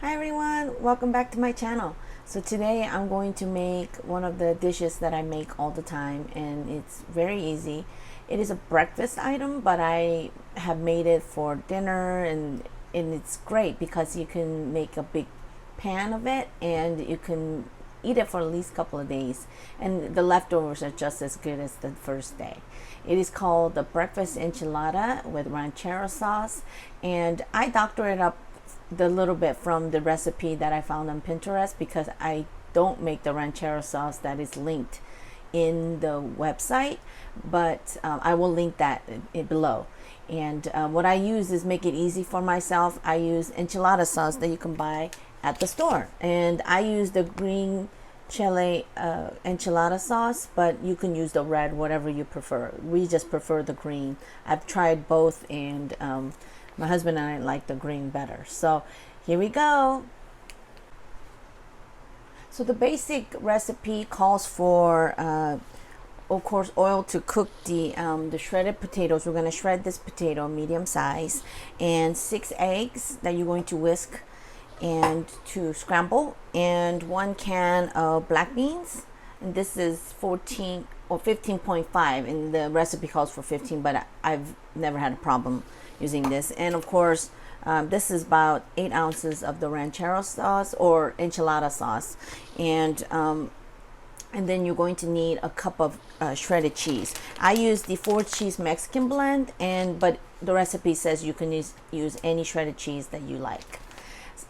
Hi everyone, welcome back to my channel. So today I'm going to make one of the dishes that I make all the time, and it's very easy. It is a breakfast item, but I have made it for dinner, and it's great because you can make a big pan of it and you can eat it for at least a couple of days, and the leftovers are just as good as the first day. It is called the breakfast enchilada with ranchero sauce, and I doctor it up the little bit from the recipe that I found on Pinterest because I don't make the ranchero sauce that is linked in the website, but I will link that below. And what I use is make it easy for myself. I use enchilada sauce that you can buy at the store, and I use the green chile enchilada sauce, but you can use the red, whatever you prefer. We just prefer the green. I've tried both, and my husband and I like the green better. So here we go. So the basic recipe calls for, of course, oil to cook the shredded potatoes. We're going to shred this potato medium size, and 6 eggs that you're going to whisk and to scramble, and 1 can of black beans, and this is 14 or 15.5, and the recipe calls for 15, but I've never had a problem using this. And of course, this is about 8 ounces of the ranchero sauce or enchilada sauce, and then you're going to need a cup of shredded cheese. I use the 4 cheese Mexican blend, but the recipe says you can use any shredded cheese that you like.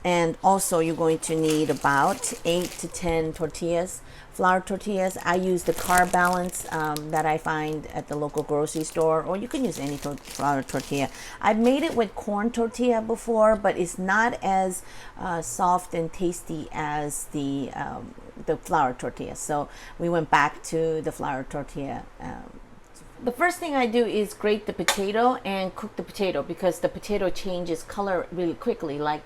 And also you're going to need about 8 to 10 tortillas, flour tortillas. I use the Carb Balance that I find at the local grocery store, or you can use any flour tortilla. I've made it with corn tortilla before, but it's not as soft and tasty as the flour tortilla. So we went back to the flour tortilla. The first thing I do is grate the potato and cook the potato, because the potato changes color really quickly, like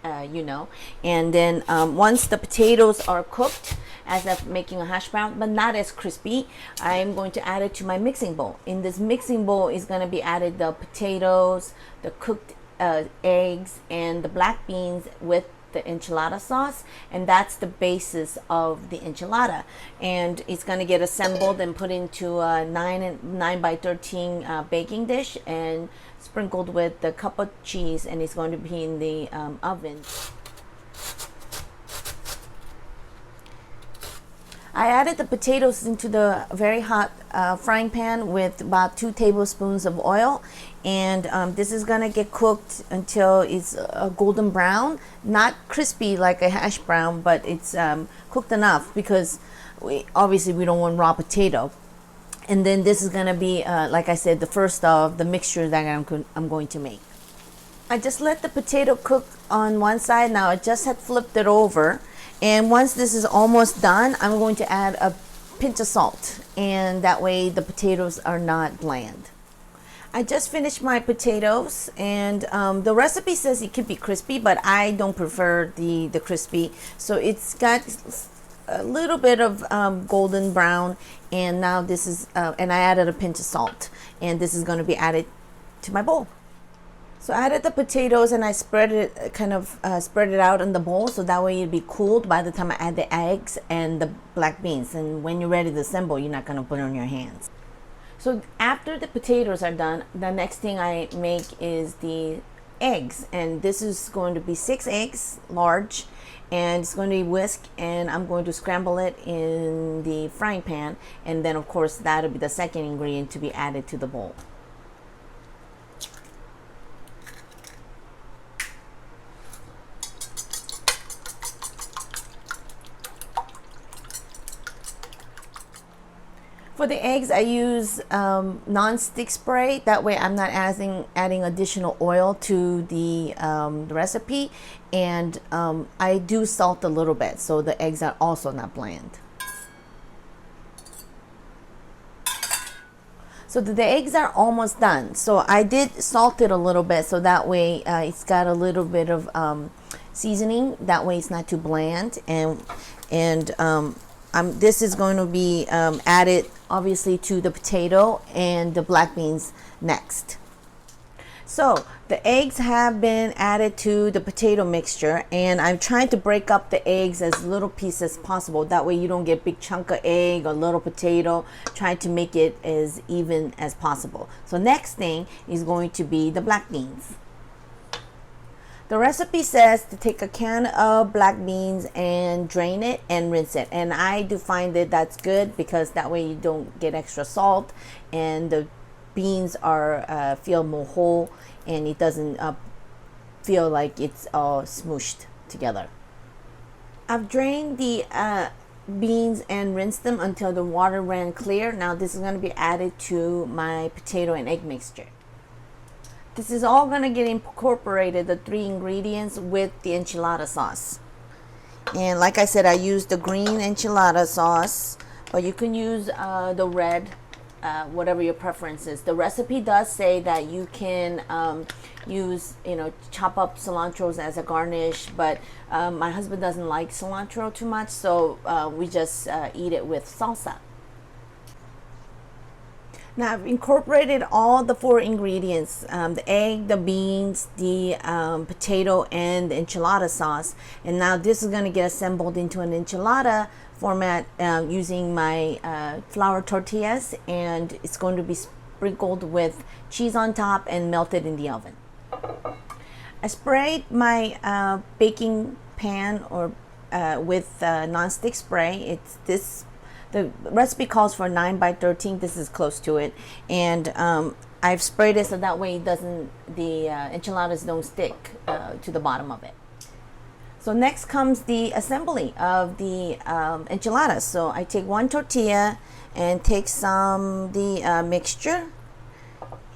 and then once the potatoes are cooked, as if making a hash brown but not as crispy, I'm going to add it to my mixing bowl. In this mixing bowl is going to be added the potatoes, the cooked eggs, and the black beans with the enchilada sauce, and that's the basis of the enchilada. And it's going to get assembled and put into a 9 by 13 baking dish and sprinkled with a cup of cheese, and it's going to be in the oven. I added the potatoes into the very hot frying pan with about 2 tablespoons of oil, and this is going to get cooked until it's golden brown, not crispy like a hash brown, but it's cooked enough, because we don't want raw potato. And then this is going to be, like I said, the first of the mixture that I'm going to make. I just let the potato cook on one side. Now I just had flipped it over. And once this is almost done, I'm going to add a pinch of salt. And that way the potatoes are not bland. I just finished my potatoes, and the recipe says it could be crispy, but I don't prefer the crispy. So it's got a little bit of golden brown, and now this is and I added a pinch of salt, and this is going to be added to my bowl. So I added the potatoes, and I spread it out in the bowl, so that way it'll be cooled by the time I add the eggs and the black beans. And when you're ready to assemble, you're not going to put it on your hands. So after the potatoes are done, the next thing I make is the eggs, and this is going to be 6 eggs, large, and it's going to be whisked, and I'm going to scramble it in the frying pan, and then of course that'll be the second ingredient to be added to the bowl. For the eggs, I use non-stick spray. That way I'm not adding additional oil to the recipe. And I do salt a little bit, so the eggs are also not bland. So the eggs are almost done. So I did salt it a little bit, so that way it's got a little bit of seasoning. That way it's not too bland. And this is going to be added obviously to the potato and the black beans next. So the eggs have been added to the potato mixture, and I'm trying to break up the eggs as little pieces as possible. That way you don't get big chunk of egg or little potato. Trying to make it as even as possible. So next thing is going to be the black beans. The recipe says to take a can of black beans and drain it and rinse it. And I do find that that's good because that way you don't get extra salt and the beans are feel more whole and it doesn't feel like it's all smooshed together. I've drained the beans and rinsed them until the water ran clear. Now this is going to be added to my potato and egg mixture. This is all going to get incorporated, the 3 ingredients, with the enchilada sauce. And like I said, I used the green enchilada sauce, but you can use the red, whatever your preference is. The recipe does say that you can use, chop up cilantros as a garnish, but my husband doesn't like cilantro too much, so we just eat it with salsa. Now I've incorporated all the 4 ingredients, the egg, the beans, the potato, and the enchilada sauce. And now this is going to get assembled into an enchilada format using my flour tortillas, and it's going to be sprinkled with cheese on top and melted in the oven. I sprayed my baking pan or with nonstick spray. It's this. The recipe calls for 9 by 13. This is close to it, and I've sprayed it so that way it doesn't, the enchiladas don't stick to the bottom of it. So next comes the assembly of the enchiladas. So I take 1 tortilla and take some the mixture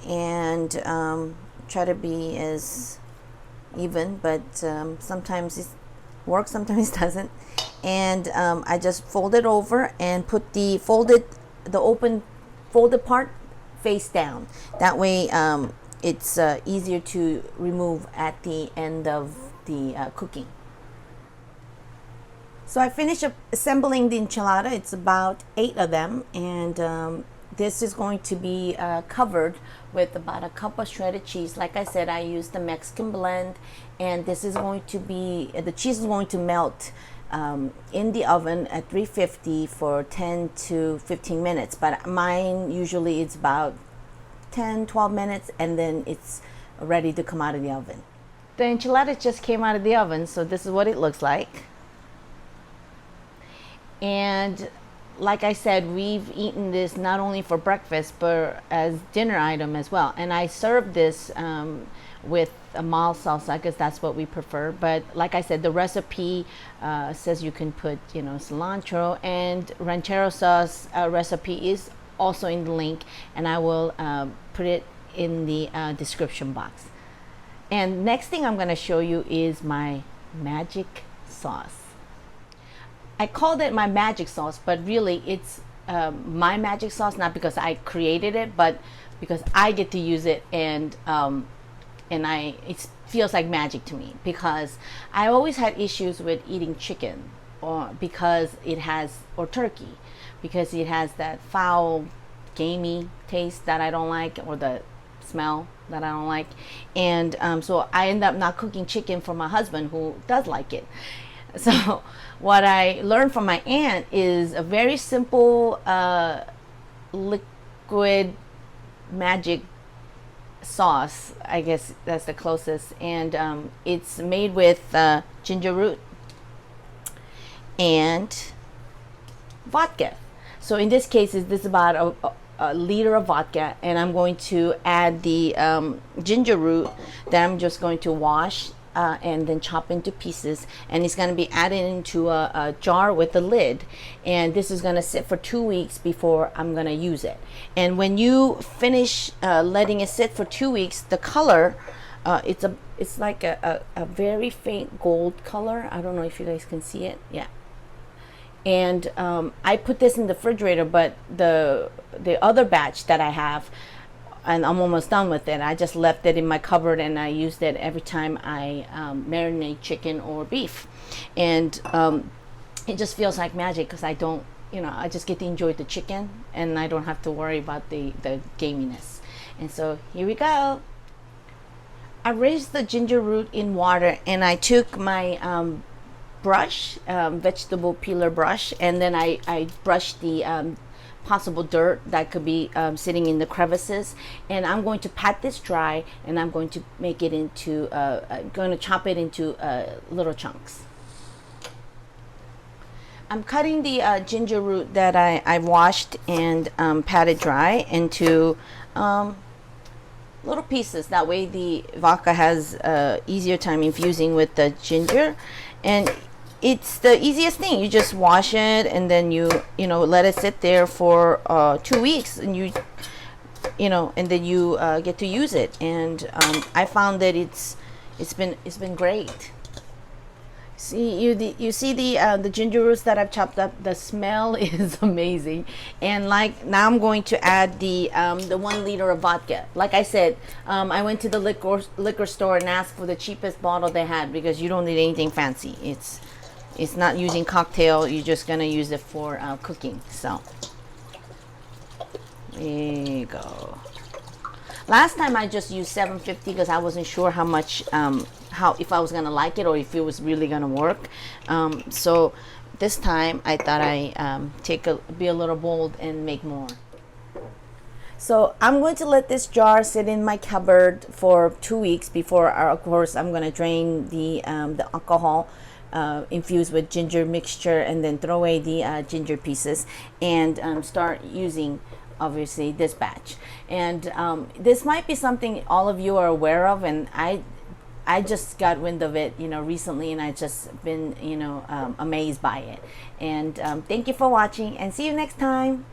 and try to be as even, but sometimes it works, sometimes it doesn't. And I just fold it over and put the open folded part face down. That way it's easier to remove at the end of the cooking. So I finished assembling the enchilada. It's about 8 of them, and this is going to be covered with about a cup of shredded cheese. Like I said, I used the Mexican blend, and this is going to be, the cheese is going to melt in the oven at 350 for 10 to 15 minutes. But mine usually it's about 10-12 minutes, and then it's ready to come out of the oven. The enchilada just came out of the oven, so this is what it looks like. And like I said, we've eaten this not only for breakfast but as dinner item as well. And I served this with a mild salsa because that's what we prefer. But like I said, the recipe says you can put cilantro, and ranchero sauce recipe is also in the link, and I will put it in the description box. And next thing I'm going to show you is my magic sauce. I called it my magic sauce, but really it's my magic sauce, not because I created it, but because I get to use it, and it feels like magic to me, because I always had issues with eating chicken or turkey, because it has that foul, gamey taste that I don't like, or the smell that I don't like, and so I end up not cooking chicken for my husband, who does like it. So what I learned from my aunt is a very simple liquid magic sauce. I guess that's the closest, and it's made with ginger root and vodka. So in this case, this is about a liter of vodka, and I'm going to add the ginger root that I'm just going to wash and then chop into pieces, and it's going to be added into a jar with a lid, and this is going to sit for 2 weeks before I'm going to use it. And when you finish letting it sit for 2 weeks, the color it's like a very faint gold color. I don't know if you guys can see it. Yeah. And I put this in the refrigerator, but the other batch that I have, and I'm almost done with it, I just left it in my cupboard, and I used it every time I marinate chicken or beef. And it just feels like magic, because I don't, I just get to enjoy the chicken, and I don't have to worry about the gaminess. And so here we go. I raised the ginger root in water, and I took my brush, vegetable peeler brush, and then I brushed the possible dirt that could be sitting in the crevices, and I'm going to pat this dry, and I'm going to make it into I'm going to chop it into little chunks. I'm cutting the ginger root that I washed and patted dry into little pieces. That way the vodka has easier time infusing with the ginger, and it's the easiest thing. You just wash it, and then you let it sit there for 2 weeks, and and then you get to use it. And I found that it's been great. See, you see the ginger roots that I've chopped up. The smell is amazing. And like now, I'm going to add the 1 liter of vodka. Like I said, I went to the liquor store and asked for the cheapest bottle they had, because you don't need anything fancy. It's not using cocktail. You're just gonna use it for cooking. So there you go. Last time I just used 750 because I wasn't sure how much, if I was gonna like it or if it was really gonna work. So this time I thought be a little bold and make more. So I'm going to let this jar sit in my cupboard for 2 weeks before, of course, I'm gonna drain the alcohol infused with ginger mixture, and then throw away the ginger pieces, and start using, obviously, this batch. And this might be something all of you are aware of, and I just got wind of it recently, and I just been amazed by it. And thank you for watching, and see you next time.